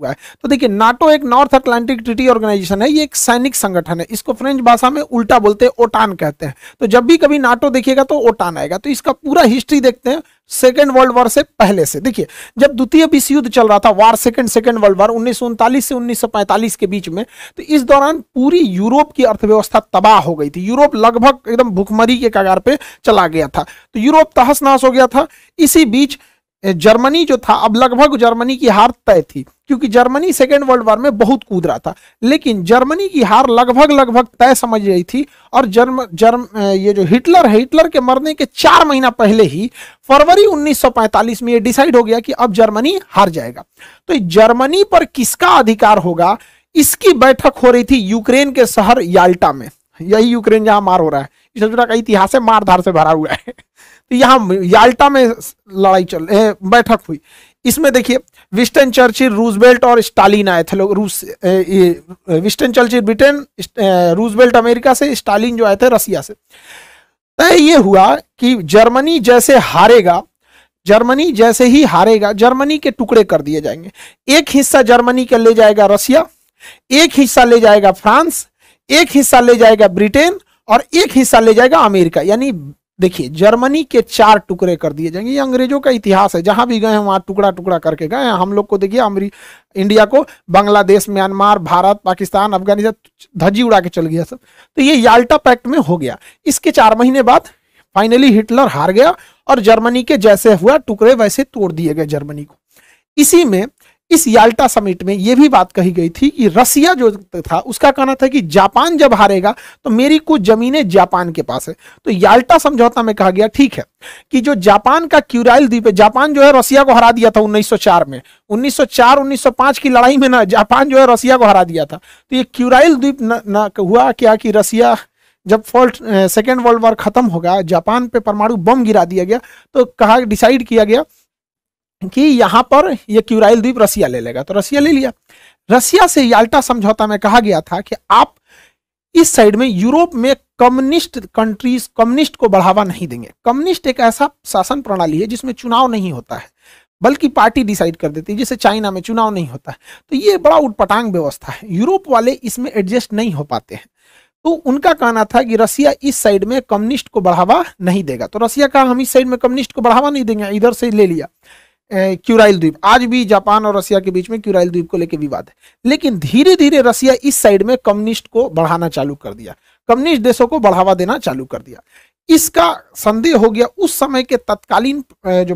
हुआ है। तो देखिए नाटो एक नॉर्थ अटलांटिक ट्रीटी ऑर्गेनाइजेशन है, ये एक सैनिक संगठन है, इसको फ्रेंच भाषा में उल्टा बोलते हैं ओटान कहते हैं। तो जब भी कभी नाटो देखिएगा तो ओटान आएगा। तो इसका पूरा हिस्ट्री देखते हैं सेकेंड वर्ल्ड वॉर से पहले से। देखिए जब द्वितीय विश्व युद्ध चल रहा था, वार सेकेंड वर्ल्ड वॉर 1939 से 1945 के बीच में, तो इस दौरान पूरी यूरोप की अर्थव्यवस्था तबाह हो गई थी। यूरोप लगभग एकदम भुखमरी के कगार पे चला गया था, तो यूरोप तहस नहस हो गया था। इसी बीच जर्मनी जो था, अब लगभग जर्मनी की हार तय थी, क्योंकि जर्मनी सेकेंड वर्ल्ड वॉर में बहुत कूद रहा था, लेकिन जर्मनी की हार लगभग तय समझ रही थी। और ये जो हिटलर है, हिटलर के मरने के 4 महीना पहले ही फरवरी 1945 में ये डिसाइड हो गया कि अब जर्मनी हार जाएगा। तो जर्मनी पर किसका अधिकार होगा, इसकी बैठक हो रही थी यूक्रेन के शहर याल्टा में। यही यूक्रेन जहां मार हो रहा है, इस का इतिहास है, मार धार से भरा हुआ है। तो यहाँ याल्टा में लड़ाई बैठक हुई। इसमें देखिए विंस्टन चर्चिल, रूजवेल्ट और स्टालिन आए थे लोग। Winston Churchill Britain, Roosevelt America से, स्टालिन जो आए थे रसिया से। तय ये हुआ कि जर्मनी जैसे ही हारेगा, जर्मनी के टुकड़े कर दिए जाएंगे। एक हिस्सा जर्मनी का ले जाएगा रसिया, एक हिस्सा ले जाएगा फ्रांस, एक हिस्सा ले जाएगा ब्रिटेन और एक हिस्सा ले जाएगा अमेरिका। यानी देखिए जर्मनी के 4 टुकड़े कर दिए जाएंगे। ये अंग्रेजों का इतिहास है, जहां भी गए हैं वहां टुकड़ा टुकड़ा करके गए हैं। हम लोग को देखिए इंडिया को बांग्लादेश, म्यांमार, भारत, पाकिस्तान, अफगानिस्तान धज्जी उड़ा के चल गया सब। तो ये याल्टा पैक्ट में हो गया। इसके 4 महीने बाद फाइनली हिटलर हार गया और जर्मनी के जैसे हुआ टुकड़े वैसे तोड़ दिए गए जर्मनी को। इसी में इस याल्टा समिट में यह भी बात कही गई थी कि रसिया जो था उसका कहना था कि जापान जब हारेगा तो मेरी कुछ जमीनें जापान के पास है। तो याल्टा समझौता में कहा गया ठीक है कि जो जापान का क्यूराइल द्वीप है, जापान जो है रसिया को हरा दिया था 1904 में, 1904-1905 की लड़ाई में ना जापान जो है रसिया को हरा दिया था। तो ये क्यूराइल द्वीप न हुआ क्या कि रसिया जब सेकेंड वर्ल्ड वॉर खत्म होगा, जापान पे परमाणु बम गिरा दिया गया, तो डिसाइड किया गया कि यहां पर ये क्यूराइल द्वीप रसिया ले लेगा। तो रसिया ले लिया। रसिया से याल्टा समझौता में कहा गया था कि आप इस साइड में यूरोप में कम्युनिस्ट को बढ़ावा नहीं देंगे। कम्युनिस्ट एक ऐसा शासन प्रणाली है जिसमें चुनाव नहीं होता है, बल्कि पार्टी डिसाइड कर देती है, जैसे चाइना में चुनाव नहीं होता है। तो ये बड़ा उटपटांग व्यवस्था है, यूरोप वाले इसमें एडजस्ट नहीं हो पाते हैं। तो उनका कहना था कि रसिया इस साइड में कम्युनिस्ट को बढ़ावा नहीं देगा। तो रसिया कहा हम इस साइड में कम्युनिस्ट को बढ़ावा नहीं देंगे, इधर से ले लिया क्यूराइल द्वीप। आज भी जापान और रसिया के बीच में क्यूराइल द्वीप को लेकर विवाद है, लेकिन धीरे धीरे रसिया इस साइड में कम्युनिस्ट को बढ़ाना चालू कर दिया, कम्युनिस्ट देशों को बढ़ावा देना चालू कर दिया। इसका संदेह हो गया उस समय के तत्कालीन जो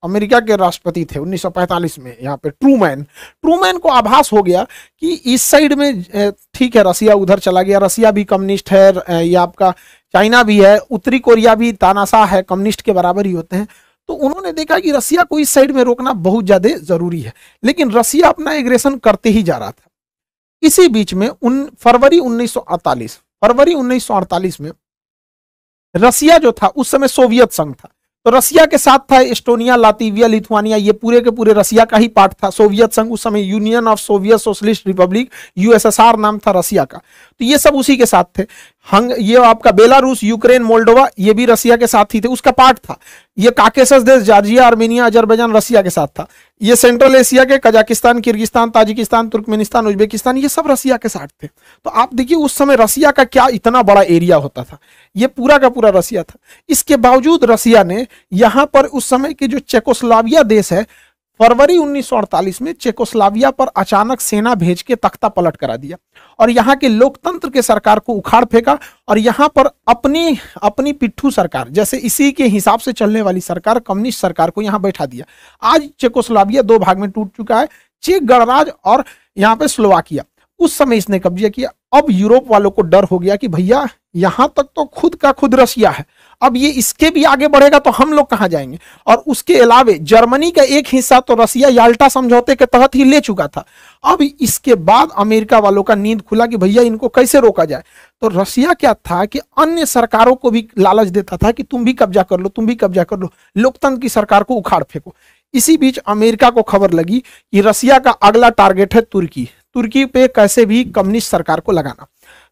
अमेरिका के राष्ट्रपति थे 1945 में, यहाँ पे ट्रूमैन को आभास हो गया कि इस साइड में ठीक है रसिया उधर चला गया, रसिया भी कम्युनिस्ट है, ये आपका चाइना भी है, उत्तरी कोरिया भी तानाशाह है, कम्युनिस्ट के बराबर ही होते हैं। तो उन्होंने देखा कि रसिया को इस साइड में रोकना बहुत ज्यादा जरूरी है, लेकिन रसिया अपना एग्रेशन करते ही जा रहा था। इसी बीच में फरवरी 1948 में रसिया जो था उस समय सोवियत संघ था, तो रसिया के साथ था एस्टोनिया, लातविया, लिथुआनिया, ये पूरे के पूरे रसिया का ही पार्ट था। सोवियत संघ उस समय union of Soviet socialist Republic, USSR नाम था रसिया का, तो ये सब उसी के साथ थे। ये आपका बेलारूस, यूक्रेन, मोल्डोवा, ये भी रसिया के साथ ही थे, उसका पार्ट था। ये काकेशस देश, जॉर्जिया, आर्मेनिया, अजरबैजान रसिया के साथ था। ये सेंट्रल एशिया के Kazakhstan, Kyrgyzstan, Tajikistan, Turkmenistan, Uzbekistan, ये सब रसिया के साथ थे। तो आप देखिए उस समय रसिया का क्या इतना बड़ा एरिया होता था, ये पूरा का पूरा रसिया था। इसके बावजूद रसिया ने यहां पर उस समय के जो चेकोस्लोवाकिया देश है, फरवरी 1948 में चेकोस्लोवाकिया पर अचानक सेना भेज के तख्ता पलट करा दिया और यहाँ के लोकतंत्र के सरकार को उखाड़ फेंका और यहाँ पर अपनी पिट्ठू सरकार, जैसे इसी के हिसाब से चलने वाली सरकार, कम्युनिस्ट सरकार को यहाँ बैठा दिया। आज चेकोस्लोवाकिया 2 भाग में टूट चुका है, चेक गणराज्य और यहाँ पे स्लोवाकिया। उस समय इसने कब्जा किया। अब यूरोप वालों को डर हो गया कि भैया यहां तक तो खुद का खुद रसिया है, अब ये इसके भी आगे बढ़ेगा तो हम लोग कहां जाएंगे। और उसके अलावे जर्मनी का एक हिस्सा तो रसिया याल्टा समझौते के तहत ही ले चुका था। अब इसके बाद अमेरिका वालों का नींद खुला कि भैया इनको कैसे रोका जाए। तो रसिया क्या था कि अन्य सरकारों को भी लालच देता था कि तुम भी कब्जा कर लो, तुम भी कब्जा कर लो, लोकतंत्र की सरकार को उखाड़ फेंको। इसी बीच अमेरिका को खबर लगी कि रसिया का अगला टारगेट है तुर्की पे कैसे भी कम्युनिस्ट सरकार को लगाना।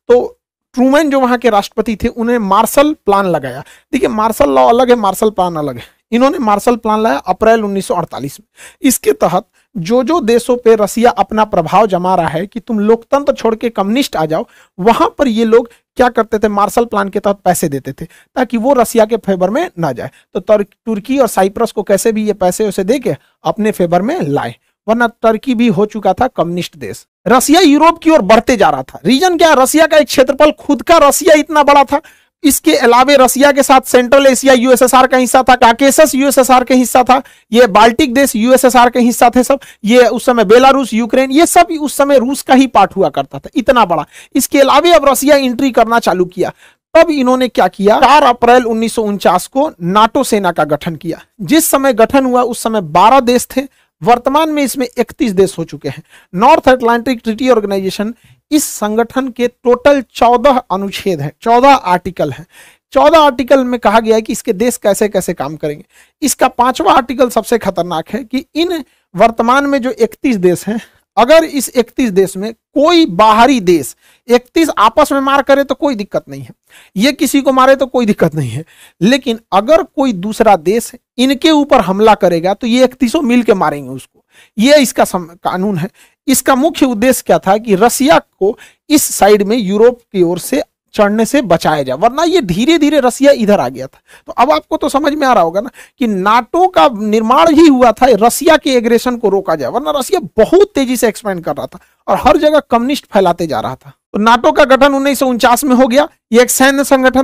तो ट्रूमैन जो वहां के राष्ट्रपति थे उन्हें मार्शल प्लान लगाया। देखिए मार्शल लॉ अलग है, मार्शल प्लान अलग है। इन्होंने मार्शल प्लान लाया अप्रैल 1948 में। इसके तहत जो देशों पे रसिया अपना प्रभाव जमा रहा है कि तुम लोकतंत्र छोड़ के कम्युनिस्ट आ जाओ, वहां पर ये लोग क्या करते थे, मार्शल प्लान के तहत पैसे देते थे ताकि वो रसिया के फेवर में ना जाए। तो तुर्की और साइप्रस को कैसे भी ये पैसे उसे दे के अपने फेवर में लाए, वरना तुर्की भी हो चुका था कम्युनिस्ट देश। रसिया यूरोप की ओर बढ़ते जा रहा था। रीजन क्या, रसिया का एक क्षेत्रफल खुद का रसिया इतना बड़ा था, इसके अलावे रसिया के साथ सेंट्रल एशिया यूएसएसआर का हिस्सा था, काकेसस यूएसएसआर का हिस्सा था, ये बाल्टिक देश यूएसएसआर का हिस्सा थे सब, ये उस समय बेलारूस, यूक्रेन, ये सब उस समय रूस का ही पार्ट हुआ करता था, इतना बड़ा। इसके अलावे अब रसिया एंट्री करना चालू किया। तब इन्होंने क्या किया, 4 अप्रैल 1949 को नाटो सेना का गठन किया। जिस समय गठन हुआ उस समय 12 देश थे, वर्तमान में इसमें 31 देश हो चुके हैं। नॉर्थ अटलांटिक ट्रीटी ऑर्गेनाइजेशन, इस संगठन के टोटल 14 अनुच्छेद हैं, 14 आर्टिकल हैं। 14 आर्टिकल में कहा गया है कि इसके देश कैसे कैसे काम करेंगे। इसका 5वां आर्टिकल सबसे खतरनाक है कि इन वर्तमान में जो 31 देश हैं, अगर इस 31 देश में कोई बाहरी देश 31 आपस में मार करे तो कोई दिक्कत नहीं है, ये किसी को मारे तो कोई दिक्कत नहीं है, लेकिन अगर कोई दूसरा देश इनके ऊपर हमला करेगा तो ये 31 मिल के मारेंगे उसको। ये इसका कानून है। इसका मुख्य उद्देश्य क्या था कि रसिया को इस साइड में यूरोप की ओर से चढ़ने से बचाया जाए, वरना ये धीरे धीरे रसिया इधर आ गया था। तो अब आपको तो समझ में आ रहा होगा ना कि नाटो का निर्माण ही हुआ था रसिया के एग्रेशन को रोका जाए, वरना रसिया बहुत तेजी से एक्सपेंड कर रहा था और हर जगह कम्युनिस्ट फैलाते जा रहा था। तो नाटो का गठन 1949 में हो गया। ये एक सैन्य संगठन था।